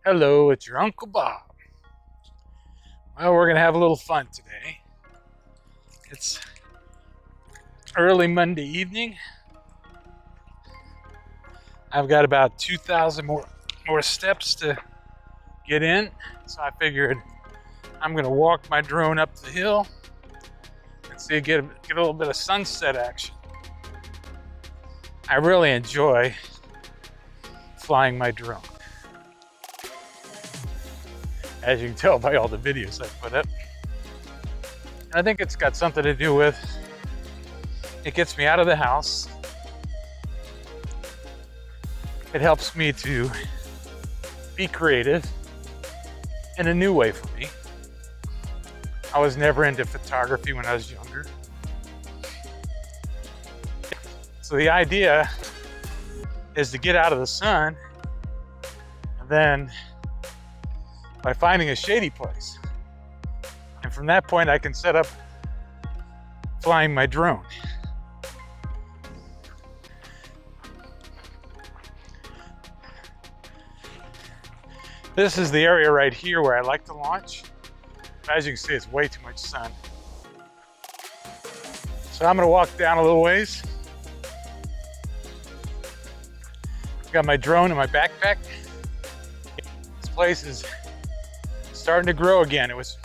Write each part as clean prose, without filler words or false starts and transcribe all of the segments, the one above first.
Hello, it's your Uncle Bob. Well, we're going to have a little fun today. It's early Monday evening. I've got about 2,000 more steps to get in, so I figured I'm going to walk my drone up the hill and see get a little bit of sunset action. I really enjoy flying my drone, as you can tell by all the videos I put up. And I think it's got something to do with it gets me out of the house. It helps me to be creative in a new way for me. I was never into photography when I was younger. So the idea is to get out of the sun, and then by finding a shady place. And from that point, I can set up flying my drone. This is the area right here where I like to launch. As you can see, it's way too much sun. So I'm gonna walk down a little ways. Got my drone in my backpack. This place is starting to grow again. It was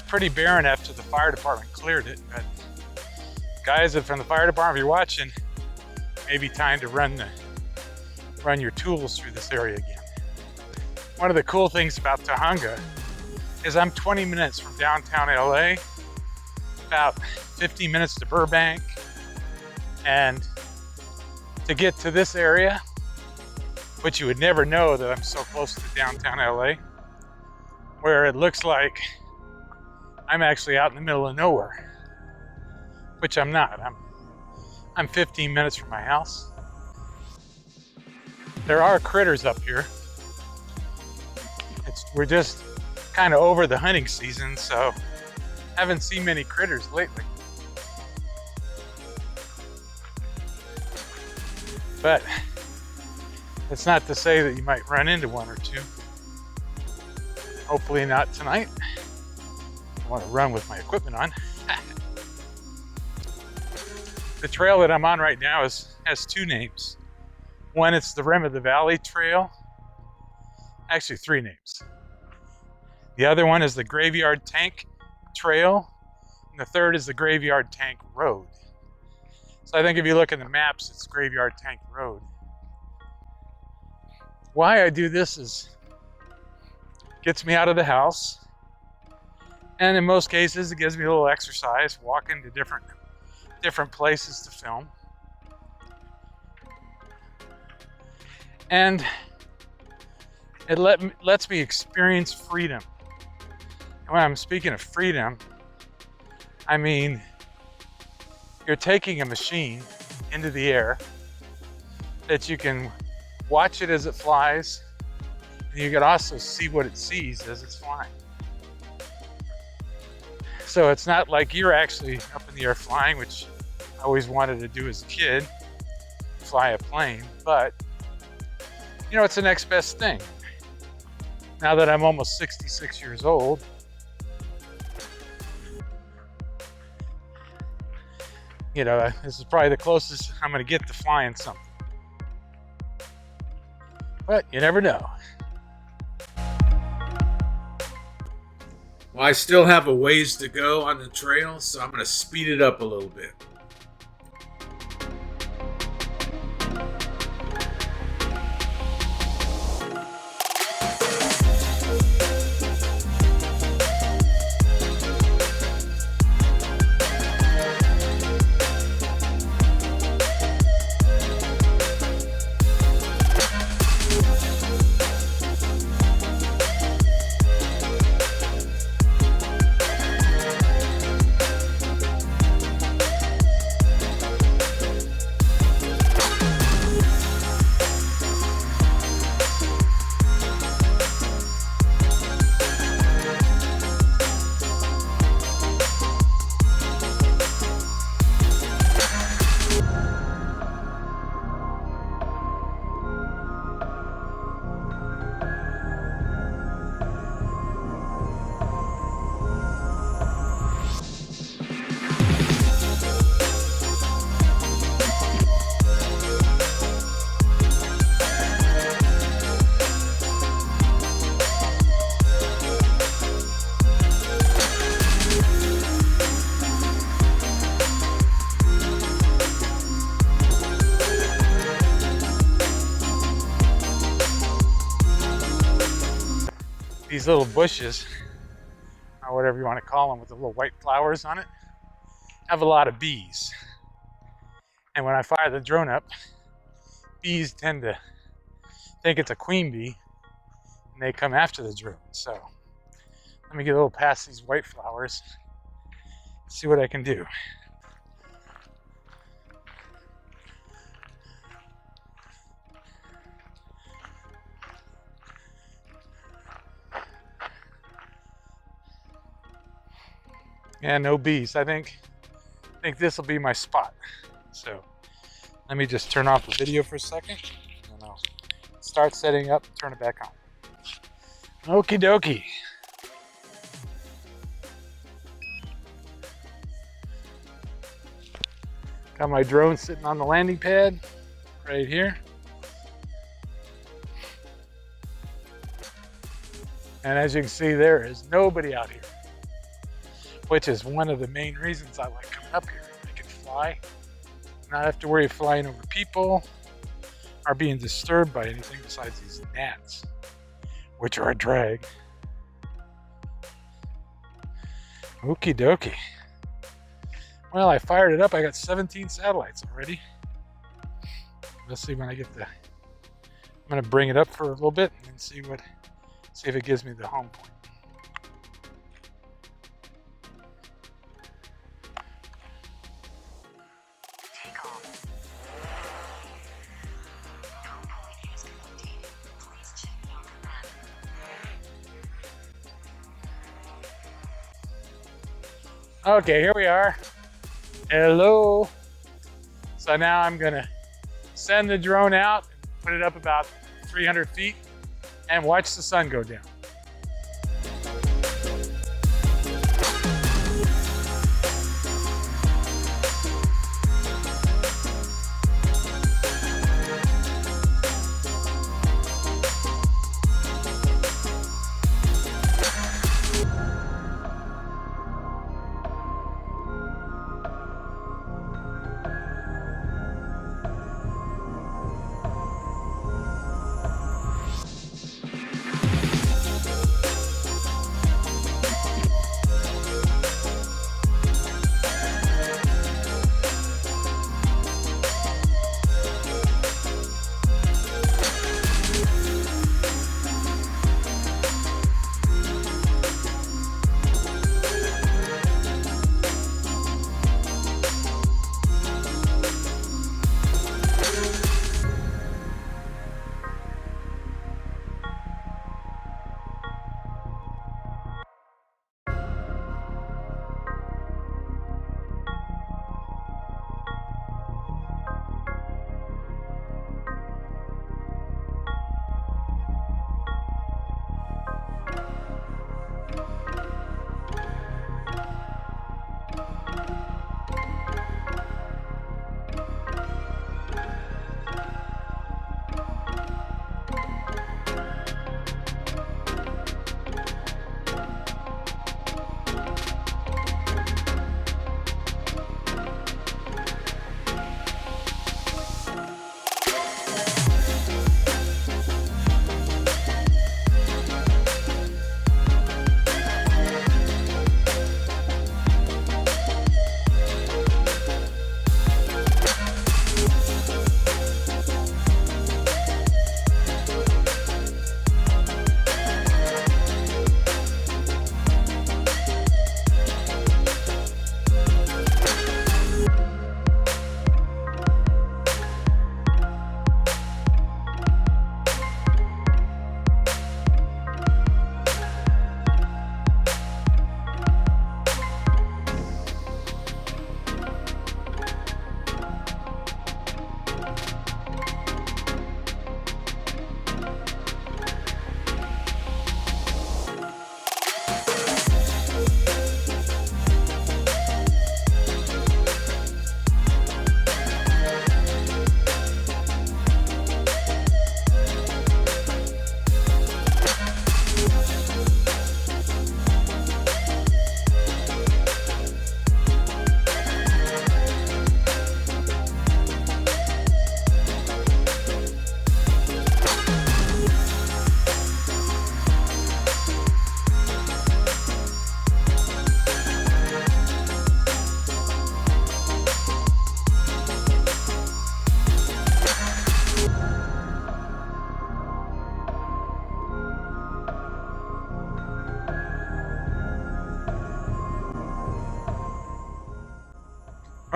pretty barren after the fire department cleared it. But guys from the fire department, if you're watching, maybe time to run your tools through this area again. One of the cool things about Tahunga is I'm 20 minutes from downtown LA, about 15 minutes to Burbank, and to get to this area, which you would never know that I'm so close to downtown LA, where it looks like I'm actually out in the middle of nowhere, which I'm not. I'm 15 minutes from my house. There are critters up here. We're just kind of over the hunting season, so haven't seen many critters lately. But it's not to say that you might run into one or two. Hopefully not tonight. I want to run with my equipment on. The trail that I'm on right now has two names. One, it's the Rim of the Valley Trail. Actually, three names. The other one is the Graveyard Tank Trail, and the third is the Graveyard Tank Road. So I think if you look in the maps, it's Graveyard Tank Road. Why I do this is gets me out of the house, and in most cases it gives me a little exercise, walking to different places to film. And it lets me experience freedom. And when I'm speaking of freedom, I mean you're taking a machine into the air that you can watch it as it flies, and you can also see what it sees as it's flying. So it's not like you're actually up in the air flying, which I always wanted to do as a kid, fly a plane, but you know, it's the next best thing. Now that I'm almost 66 years old, you know, this is probably the closest I'm gonna get to flying something. But you never know. Well, I still have a ways to go on the trail, so I'm going to speed it up a little bit. these little bushes, or whatever you want to call them, with the little white flowers on it, have a lot of bees. And when I fire the drone up, bees tend to think it's a queen bee, and they come after the drone. So let me get a little past these white flowers, see what I can do. Yeah, no bees. I think this will be my spot. So let me just turn off the video for a second, and I'll start setting up and turn it back on. Okie dokie. Got my drone sitting on the landing pad right here. And as you can see, there is nobody out here, which is one of the main reasons I like coming up here. I can fly, not have to worry of flying over people or being disturbed by anything besides these gnats, which are a drag. Okie dokie. Well, I fired it up. I got 17 satellites already. Let's see when I get the, I'm gonna bring it up for a little bit and see if it gives me the home point. Okay, here we are. Hello. So now I'm gonna send the drone out and put it up about 300 feet and watch the sun go down.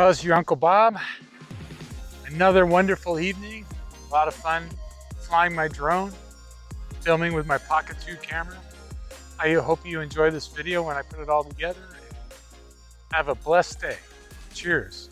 Well, it's your Uncle Bob. Another wonderful evening. A lot of fun flying my drone, filming with my Pocket 2 camera. I hope you enjoy this video when I put it all together. Have a blessed day. Cheers.